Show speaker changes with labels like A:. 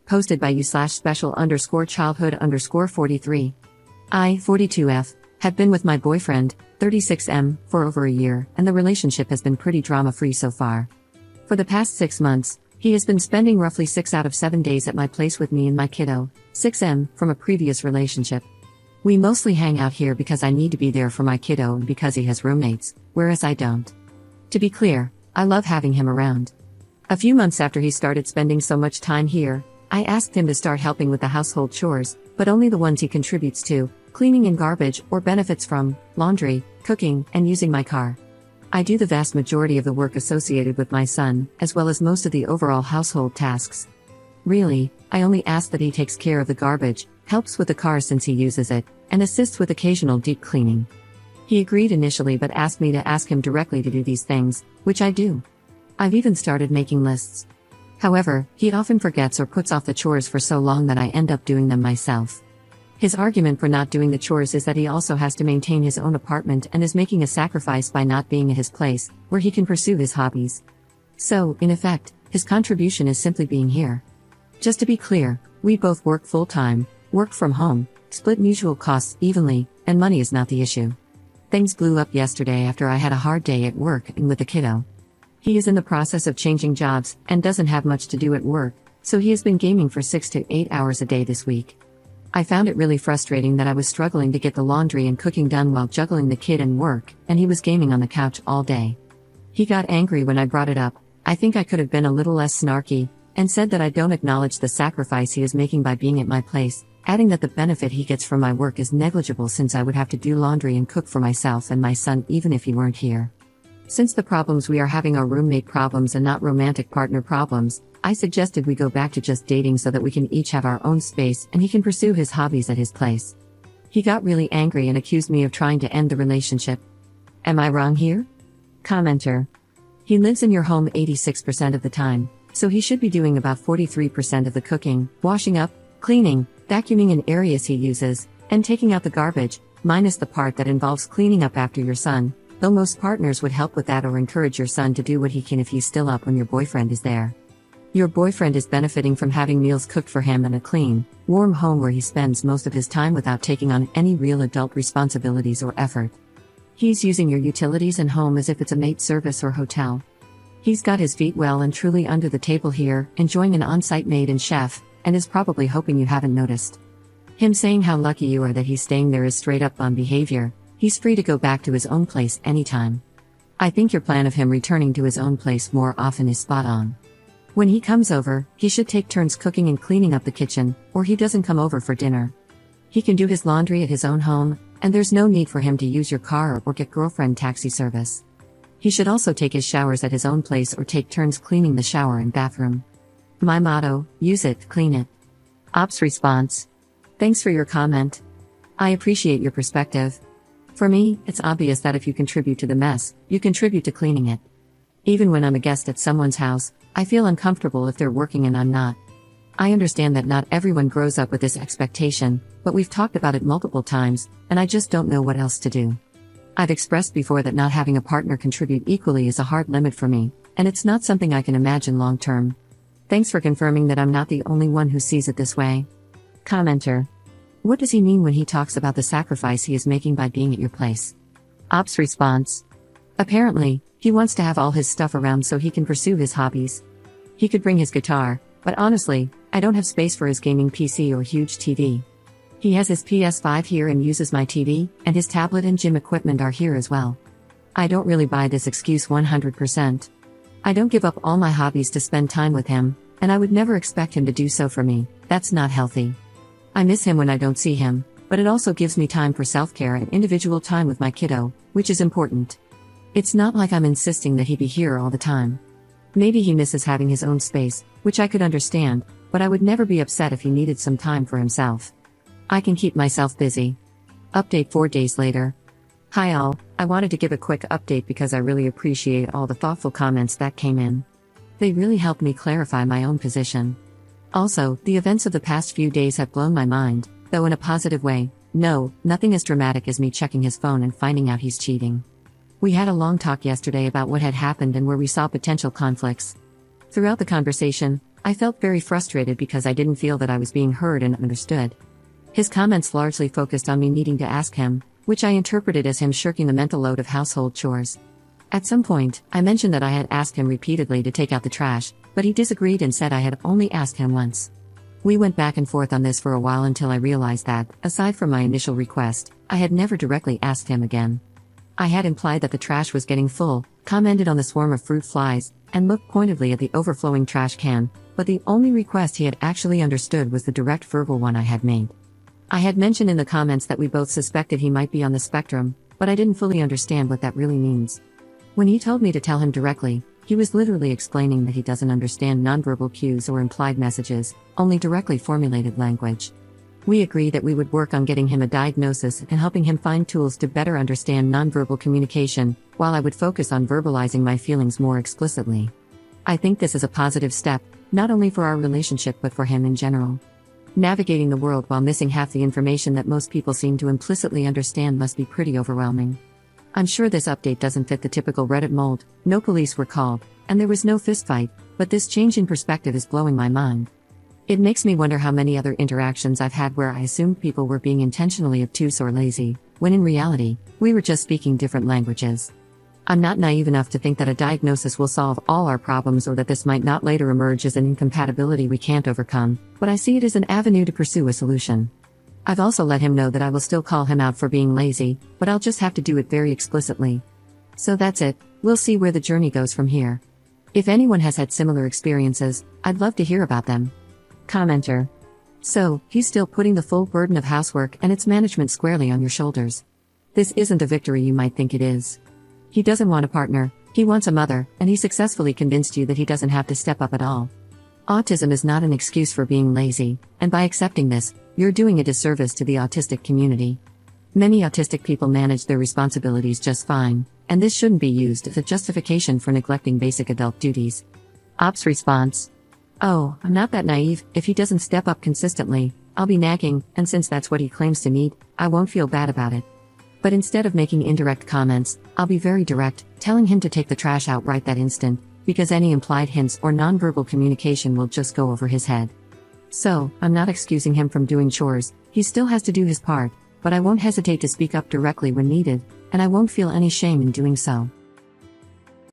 A: Posted by you/special_childhood_43. I, 42F, have been with my boyfriend, 36M, for over a year, and the relationship has been pretty drama-free so far. For the past 6 months, he has been spending roughly 6 out of 7 days at my place with me and my kiddo, 6M, from a previous relationship. We mostly hang out here because I need to be there for my kiddo and because he has roommates, whereas I don't. To be clear, I love having him around. A few months after he started spending so much time here, I asked him to start helping with the household chores, but only the ones he contributes to, cleaning and garbage or benefits from, laundry, cooking, and using my car. I do the vast majority of the work associated with my son, as well as most of the overall household tasks. Really, I only ask that he takes care of the garbage, helps with the car since he uses it, and assists with occasional deep cleaning. He agreed initially but asked me to ask him directly to do these things, which I do. I've even started making lists. However, he often forgets or puts off the chores for so long that I end up doing them myself. His argument for not doing the chores is that he also has to maintain his own apartment and is making a sacrifice by not being at his place, where he can pursue his hobbies. So, in effect, his contribution is simply being here. Just to be clear, we both work full-time, work from home, split mutual costs evenly, and money is not the issue. Things blew up yesterday after I had a hard day at work and with the kiddo. He is in the process of changing jobs and doesn't have much to do at work, so he has been gaming for 6 to 8 hours a day this week. I found it really frustrating that I was struggling to get the laundry and cooking done while juggling the kid and work, and he was gaming on the couch all day. He got angry when I brought it up. I think I could have been a little less snarky, and said that I don't acknowledge the sacrifice he is making by being at my place, adding that the benefit he gets from my work is negligible since I would have to do laundry and cook for myself and my son even if he weren't here. Since the problems we are having are roommate problems and not romantic partner problems, I suggested we go back to just dating so that we can each have our own space and he can pursue his hobbies at his place. He got really angry and accused me of trying to end the relationship. Am I wrong here? Commenter. He lives in your home 86% of the time, so he should be doing about 43% of the cooking, washing up, cleaning, vacuuming in areas he uses, and taking out the garbage, minus the part that involves cleaning up after your son, though most partners would help with that or encourage your son to do what he can if he's still up when your boyfriend is there. Your boyfriend is benefiting from having meals cooked for him and a clean, warm home where he spends most of his time without taking on any real adult responsibilities or effort. He's using your utilities and home as if it's a maid service or hotel. He's got his feet well and truly under the table here, enjoying an on-site maid and chef, and is probably hoping you haven't noticed. Him saying how lucky you are that he's staying there is straight up on behavior. He's free to go back to his own place anytime. I think your plan of him returning to his own place more often is spot on. When he comes over, he should take turns cooking and cleaning up the kitchen, or he doesn't come over for dinner. He can do his laundry at his own home, and there's no need for him to use your car or get girlfriend taxi service. He should also take his showers at his own place or take turns cleaning the shower and bathroom. My motto, use it, clean it. Ops response. Thanks for your comment. I appreciate your perspective. For me, it's obvious that if you contribute to the mess, you contribute to cleaning it. Even when I'm a guest at someone's house, I feel uncomfortable if they're working and I'm not. I understand that not everyone grows up with this expectation, but we've talked about it multiple times, and I just don't know what else to do. I've expressed before that not having a partner contribute equally is a hard limit for me, and it's not something I can imagine long term. Thanks for confirming that I'm not the only one who sees it this way. Commenter. What does he mean when he talks about the sacrifice he is making by being at your place? Ops response. Apparently, he wants to have all his stuff around so he can pursue his hobbies. He could bring his guitar, but honestly, I don't have space for his gaming PC or huge TV. He has his PS5 here and uses my TV, and his tablet and gym equipment are here as well. I don't really buy this excuse 100%. I don't give up all my hobbies to spend time with him, and I would never expect him to do so for me. That's not healthy. I miss him when I don't see him, but it also gives me time for self-care and individual time with my kiddo, which is important. It's not like I'm insisting that he be here all the time. Maybe he misses having his own space, which I could understand, but I would never be upset if he needed some time for himself. I can keep myself busy. Update 4 days later. Hi all, I wanted to give a quick update because I really appreciate all the thoughtful comments that came in. They really helped me clarify my own position. Also, the events of the past few days have blown my mind, though in a positive way. No, nothing as dramatic as me checking his phone and finding out he's cheating. We had a long talk yesterday about what had happened and where we saw potential conflicts. Throughout the conversation, I felt very frustrated because I didn't feel that I was being heard and understood. His comments largely focused on me needing to ask him, which I interpreted as him shirking the mental load of household chores. At some point, I mentioned that I had asked him repeatedly to take out the trash, but he disagreed and said I had only asked him once. We went back and forth on this for a while until I realized that, aside from my initial request, I had never directly asked him again. I had implied that the trash was getting full, commented on the swarm of fruit flies, and looked pointedly at the overflowing trash can, but the only request he had actually understood was the direct verbal one I had made. I had mentioned in the comments that we both suspected he might be on the spectrum, but I didn't fully understand what that really means. When he told me to tell him directly, he was literally explaining that he doesn't understand nonverbal cues or implied messages, only directly formulated language. We agreed that we would work on getting him a diagnosis and helping him find tools to better understand nonverbal communication, while I would focus on verbalizing my feelings more explicitly. I think this is a positive step, not only for our relationship but for him in general. Navigating the world while missing half the information that most people seem to implicitly understand must be pretty overwhelming. I'm sure this update doesn't fit the typical Reddit mold. No police were called, and there was no fistfight, but this change in perspective is blowing my mind. It makes me wonder how many other interactions I've had where I assumed people were being intentionally obtuse or lazy, when in reality, we were just speaking different languages. I'm not naive enough to think that a diagnosis will solve all our problems or that this might not later emerge as an incompatibility we can't overcome, but I see it as an avenue to pursue a solution. I've also let him know that I will still call him out for being lazy, but I'll just have to do it very explicitly. So that's it, we'll see where the journey goes from here. If anyone has had similar experiences, I'd love to hear about them. Commenter. So, he's still putting the full burden of housework and its management squarely on your shoulders. This isn't the victory you might think it is. He doesn't want a partner, he wants a mother, and he successfully convinced you that he doesn't have to step up at all. Autism is not an excuse for being lazy, and by accepting this, you're doing a disservice to the autistic community. Many autistic people manage their responsibilities just fine, and this shouldn't be used as a justification for neglecting basic adult duties. Ops response. Oh, I'm not that naive. If he doesn't step up consistently, I'll be nagging, and since that's what he claims to need, I won't feel bad about it. But instead of making indirect comments, I'll be very direct, telling him to take the trash out right that instant, because any implied hints or nonverbal communication will just go over his head. So, I'm not excusing him from doing chores, he still has to do his part, but I won't hesitate to speak up directly when needed, and I won't feel any shame in doing so.